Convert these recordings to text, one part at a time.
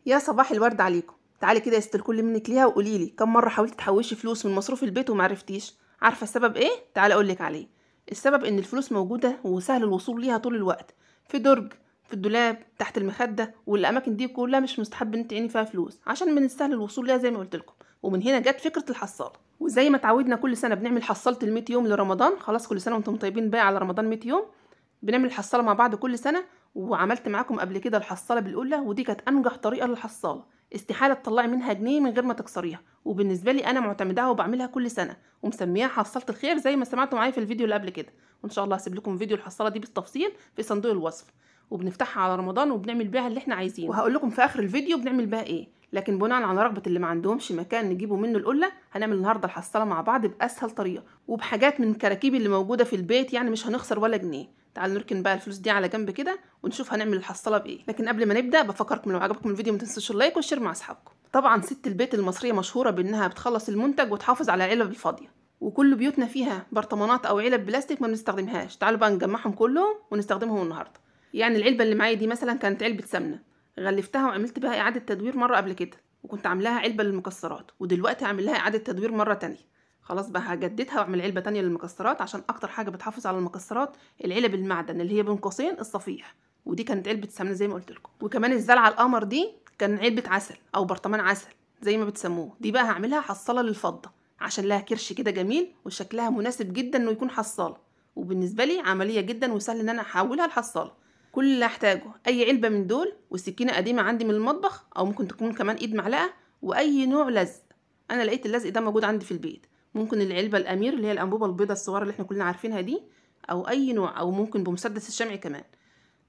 يا صباح الورد عليكم. تعالي كده يا ست الكل منك ليها وقولي لي كم مره حاولتي تحوشي فلوس من مصروف البيت وما عرفتيش؟ عارفه السبب ايه؟ تعالي اقول لك عليه. السبب ان الفلوس موجوده وسهل الوصول ليها طول الوقت، في درج، في الدولاب، تحت المخده، والاماكن دي كلها مش مستحب ان انت تعيني فيها فلوس عشان من السهل الوصول ليها زي ما قلت لكم. ومن هنا جت فكره الحصاله. وزي ما اتعودنا كل سنه بنعمل حصاله ال100 يوم لرمضان، خلاص كل سنه وانتم طيبين بقى على رمضان 100 يوم. بنعمل حصاله مع بعض كل سنه. وعملت معاكم قبل كده الحصاله بالقله، ودي كانت انجح طريقه للحصاله. استحاله تطلعي منها جنيه من غير ما تكسريها، وبالنسبه لي انا معتمداها وبعملها كل سنه ومسميها حصاله الخير زي ما سمعتوا معايا في الفيديو اللي قبل كده. وان شاء الله هسيب لكم فيديو الحصاله دي بالتفصيل في صندوق الوصف. وبنفتحها على رمضان وبنعمل بيها اللي احنا عايزينه، وهقول لكم في اخر الفيديو بنعمل بيها ايه. لكن بناء على رغبه اللي ما عندهمش مكان نجيبوا منه القله، هنعمل النهارده الحصاله مع بعض باسهل طريقه وبحاجات من الكراكيب اللي موجوده في البيت، يعني مش هنخسر ولا جنيه. تعالوا نركن بقى الفلوس دي على جنب كده ونشوف هنعمل الحصاله بايه. لكن قبل ما نبدا بفكركم لو عجبكم الفيديو ما تنسوش اللايك والشير مع اصحابكم. طبعا ست البيت المصريه مشهوره بانها بتخلص المنتج وتحافظ على العلب الفاضيه، وكل بيوتنا فيها برطمانات او علب بلاستيك ما بنستخدمهاش. تعالوا بقى نجمعهم كلهم ونستخدمهم النهارده. يعني العلبه اللي معايا دي مثلا كانت علبه سمنه، غلفتها وعملت بها اعاده تدوير مره قبل كده، وكنت عاملاها علبه للمكسرات، ودلوقتي هعمل لها اعاده تدوير مره تانية. خلاص بقى هجددها واعمل علبه تانية للمكسرات، عشان اكتر حاجه بتحافظ على المكسرات العلب المعدن اللي هي بين قوسين الصفيح، ودي كانت علبه سمنه زي ما قلت لكم. وكمان الزلعه القمر دي كان علبه عسل او برطمان عسل زي ما بتسموه، دي بقى هعملها حصاله للفضه عشان لها كرش كده جميل وشكلها مناسب جدا انه يكون حصاله. وبالنسبه لي عمليه جدا وسهل ان انا احولها لحصاله. كل اللي هحتاجه اي علبه من دول، وسكينه قديمه عندي من المطبخ او ممكن تكون كمان ايد معلقه، واي نوع لزق. انا لقيت اللزق ده موجود عندي في البيت. ممكن العلبه الامير اللي هي الانبوبه البيضاء الصغيره اللي احنا كلنا عارفينها دي، او اي نوع، او ممكن بمسدس الشمع كمان.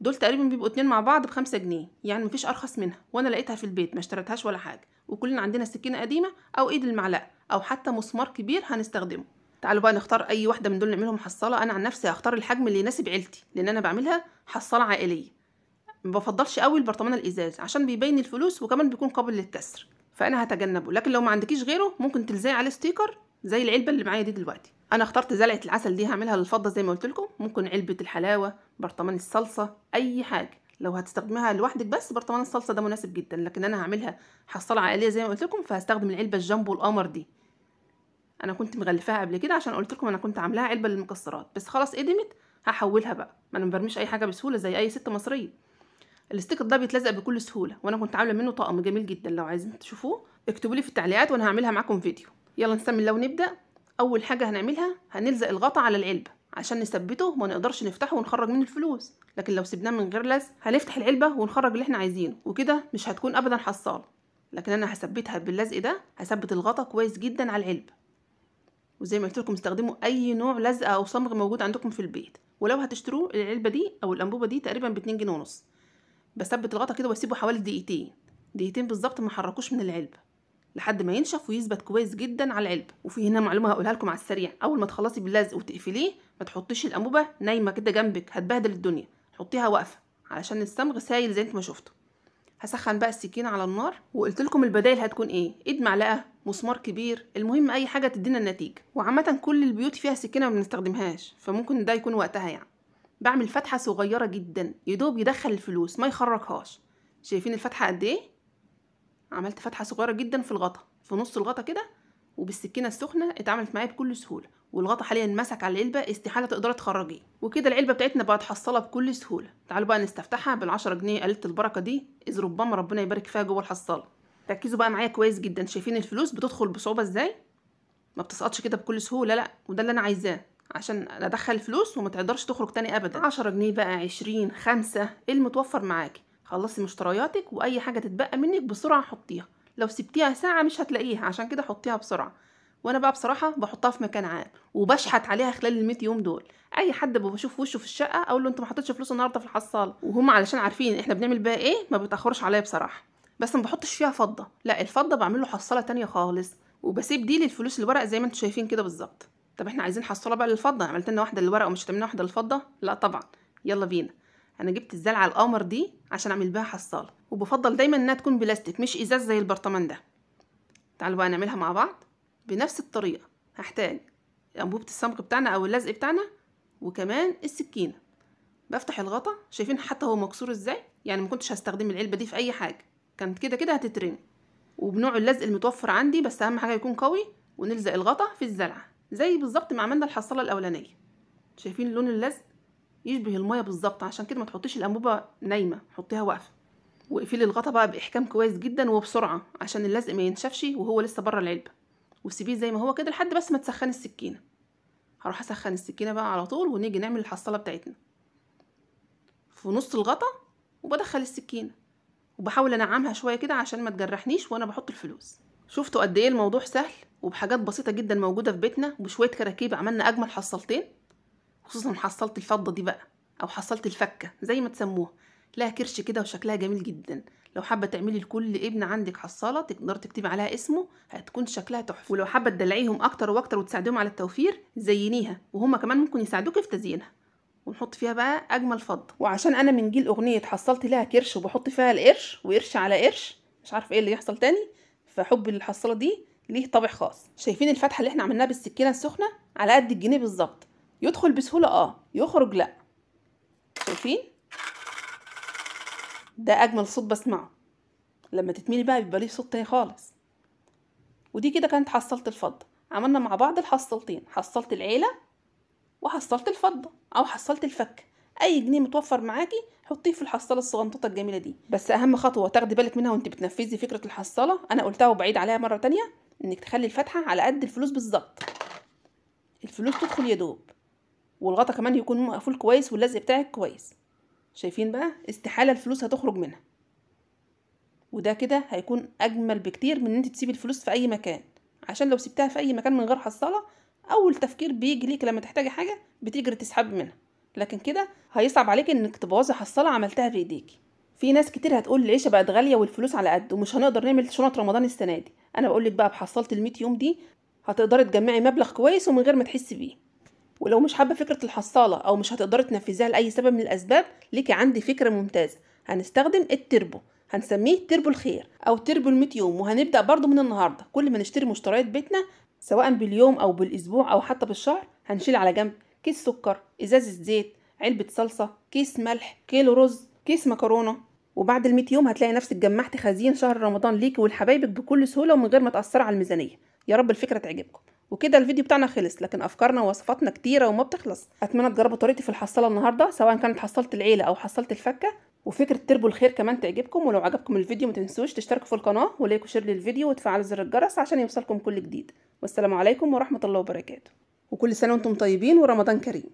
دول تقريبا بيبقوا 2 مع بعض ب5 جنيه، يعني مفيش ارخص منها، وانا لقيتها في البيت ما اشتريتهاش ولا حاجه. وكلنا عندنا سكينه قديمه او ايد المعلقه او حتى مسمار كبير هنستخدمه. تعالوا بقى نختار اي واحده من دول نعملهم حصاله. انا عن نفسي هختار الحجم اللي يناسب عيلتي، لان انا بعملها حصاله عائليه. ما بفضلش قوي البرطمان الازاز عشان بيبين الفلوس وكمان بيكون قابل للكسر، فانا هتجنبه. لكن لو ما عندكيش غيره ممكن تلزقي عليه ستيكر زي العلبه اللي معايا دي دلوقتي. انا اخترت زلعه العسل دي هعملها للفضه زي ما قلت لكم. ممكن علبه الحلاوه، برطمان الصلصه، اي حاجه. لو هتستخدميها لوحدك بس برطمان الصلصه ده مناسب جدا، لكن انا هعملها حصاله عائليه زي ما قلت لكم، فهستخدم العلبه الجامبو القمر دي. انا كنت مغلفاها قبل كده عشان قلت لكم انا كنت عاملاها علبه للمكسرات، بس خلاص قدمت هحولها بقى. ما انا برميش اي حاجه بسهوله زي اي ست مصريه. الاستيكر ده بيتلزق بكل سهوله، وانا كنت عامله منه طقم جميل جدا. لو عايزين تشوفوه اكتبوا لي في التعليقات وانا هعملها معاكم فيديو. يلا نسمي الله ونبدا. اول حاجه هنعملها هنلزق الغطا على العلبه عشان نثبته وما نقدرش نفتحه ونخرج منه الفلوس. لكن لو سيبناه من غير لزق هنفتح العلبه ونخرج اللي احنا عايزينه، وكده مش هتكون ابدا حصاله. لكن انا هثبتها باللزق ده، هثبت الغطا كويس جدا على العلبه. وزي ما قلت لكم استخدموا اي نوع لزقه او صمغ موجود عندكم في البيت، ولو هتشتروه العلبه دي او الانبوبه دي تقريبا ب2 جنيه ونص. بثبت الغطا كده واسيبه حوالي دقيقتين بالظبط، ما حركوش من العلبه لحد ما ينشف ويثبت كويس جدا على العلبه. وفي هنا معلومه هقولها لكم على السريع. اول ما تخلصي باللزق وتقفليه ما تحطيش الانبوبه نايمه كده جنبك، هتبهدل الدنيا. حطيها واقفه علشان الصمغ سايل زي انت ما شفتوا. هسخن بقى السكينه على النار، وقلت لكم البدايل هتكون ايه: ايد معلقه، مسمار كبير، المهم اي حاجه تدينا النتيجه. وعامه كل البيوت فيها سكينه ما بنستخدمهاش، فممكن ده يكون وقتها يعني. بعمل فتحه صغيره جدا يدوب يدخل الفلوس ما يخرجهاش. شايفين الفتحه قد ايه؟ عملت فتحه صغيره جدا في الغطا، في نص الغطا كده، وبالسكينه السخنه اتعملت معايا بكل سهوله. والغطا حاليا مسك على العلبه، استحاله تقدري تخرجيه. وكده العلبه بتاعتنا بقت حصاله بكل سهوله. تعالوا بقى نستفتحها بال10 جنيه قليله البركه دي، اذ ربما ربنا يبارك فيها جوه الحصاله. ركزوا بقى معايا كويس جدا. شايفين الفلوس بتدخل بصعوبه ازاي؟ ما بتسقطش كده بكل سهوله، لا. وده اللي انا عايزاه عشان ادخل الفلوس وما تقدرش تخرج تاني ابدا. 10 جنيه بقى، 20، 5، ايه المتوفر معاكي. خلصي مشترياتك واي حاجه تتبقى منك بسرعه حطيها. لو سبتيها ساعه مش هتلاقيها، عشان كده حطيها بسرعه. وانا بقى بصراحه بحطها في مكان عام وبشحت عليها خلال ال100 يوم دول. اي حد بشوف وشه في الشقه اقول له انت ما حطيتش فلوس النهارده في الحصاله، وهم علشان عارفين احنا بنعمل بيها ايه ما بيتاخرش عليا بصراحه. بس ما بحطش فيها فضه، لا، الفضه بعمل له حصاله تانية خالص، وبسيب دي للفلوس الورق زي ما انتم شايفين كده بالظبط. طب احنا عايزين حصاله بقى للفضه، عملت لنا واحده للورق ومش هتعملنا واحده للفضه؟ لا طبعا. يلا بينا. انا جبت الزلعه القمر دي عشان اعمل بيها حصاله، وبفضل دايما انها تكون بلاستيك مش ازاز زي البرطمان ده. تعالوا بقى نعملها مع بعض بنفس الطريقه. هحتاج انبوبه الصمغ بتاعنا او اللزق بتاعنا، وكمان السكينه. بفتح الغطا، شايفين حتى هو مكسور ازاي؟ يعني ما كنتش هستخدم العلبه دي في اي حاجه. كانت كده كده هتترمي. وبنوع اللزق المتوفر عندي، بس اهم حاجه يكون قوي، ونلزق الغطا في الزلعه زي بالظبط ما عملنا الحصاله الاولانيه. شايفين لون اللزق يشبه الميه بالظبط، عشان كده ما تحطيش الانبوبه نايمه، حطيها واقفه. واقفلي الغطا بقى باحكام كويس جدا وبسرعه عشان اللزق ما ينشفش وهو لسه بره العلبه، وسيبيه زي ما هو كده لحد بس ما تسخني السكينه. هروح اسخن السكينه بقى على طول ونيجي نعمل الحصاله بتاعتنا. في نص الغطا وبدخل السكينه وبحاول انعمها شويه كده عشان ما تجرحنيش وانا بحط الفلوس. شفتوا قد ايه الموضوع سهل، وبحاجات بسيطه جدا موجوده في بيتنا وبشويه كراكيب عملنا اجمل حصالتين. خصوصا حصلت الفضه دي بقى، او حصلت الفكه زي ما تسموها، لها كرش كده وشكلها جميل جدا. لو حابه تعملي لكل ابن عندك حصاله تقدر تكتبي عليها اسمه، هتكون شكلها تحفه. ولو حابه تدلعيهم اكتر واكتر وتساعديهم على التوفير، زينيها وهما كمان ممكن يساعدوكي في تزيينها. ونحط فيها بقى اجمل فضه. وعشان انا من جيل اغنيه حصلت لها كرش وبحط فيها القرش وقرش على قرش، مش عارفه ايه اللي يحصل تاني، فحب الحصاله دي ليه طابع خاص. شايفين الفتحه اللي احنا عملناها بالسكينه السخنه على قد الجنيه بالظبط؟ يدخل بسهوله يخرج لا. شايفين؟ ده اجمل صوت بسمعه. لما تتملي بقى بيبقى ليه صوت تاني خالص. ودي كده كانت حصلت الفضه. عملنا مع بعض الحصلتين، حصلت العيله وحصلت الفضه او حصلت الفك. اي جنيه متوفر معاكي حطيه في الحصاله الصغنطوطه الجميله دي. بس اهم خطوه تاخدي بالك منها وانت بتنفذي فكره الحصاله، انا قلتها وبعيد عليها مره تانية، انك تخلي الفتحه على قد الفلوس بالظبط. الفلوس تدخل يدوب، والغطا كمان يكون مقفول كويس واللزق بتاعك كويس. شايفين بقى؟ استحاله الفلوس هتخرج منها. وده كده هيكون اجمل بكتير من ان انت تسيبي الفلوس في اي مكان، عشان لو سبتها في اي مكان من غير حصاله، اول تفكير بيجي ليك لما تحتاجي حاجه بتجري تسحبي منها، لكن كده هيصعب عليكي انك تبوظي حصاله عملتها بايديكي. في ناس كتير هتقول العيشه بقت غاليه والفلوس على قد ومش هنقدر نعمل شنط رمضان السنه دي. انا بقول لك بقى بحصاله ال100 يوم دي هتقدري تجمعي مبلغ كويس ومن غير ما تحسي بيه. ولو مش حابه فكره الحصاله او مش هتقدري تنفذيها لاي سبب من الاسباب، ليكي عندي فكره ممتازه. هنستخدم التربو، هنسميه تربو الخير او تربو ال100 يوم، وهنبدا برضو من النهارده. كل ما نشتري مشتريات بيتنا سواء باليوم او بالاسبوع او حتى بالشهر، هنشيل على جنب كيس سكر، ازازه زيت، علبه صلصه، كيس ملح، كيلو رز، كيس مكرونه. وبعد ال100 يوم هتلاقي نفسك جمعتي خزين شهر رمضان ليكي ولحبايبك بكل سهوله ومن غير ما تاثري على الميزانيه. يا رب الفكره تعجبكم. وكده الفيديو بتاعنا خلص، لكن افكارنا ووصفاتنا كتيره وما بتخلص. اتمنى تجربوا طريقتي في الحصاله النهارده، سواء كانت حصاله العيله او حصاله الفكه، وفكره تربو الخير كمان تعجبكم. ولو عجبكم الفيديو ما تنسوش تشتركوا في القناه ولايك وشير للفيديو وتفعلوا زر الجرس عشان يوصلكم كل جديد. والسلام عليكم ورحمه الله وبركاته. وكل سنه وانتم طيبين ورمضان كريم.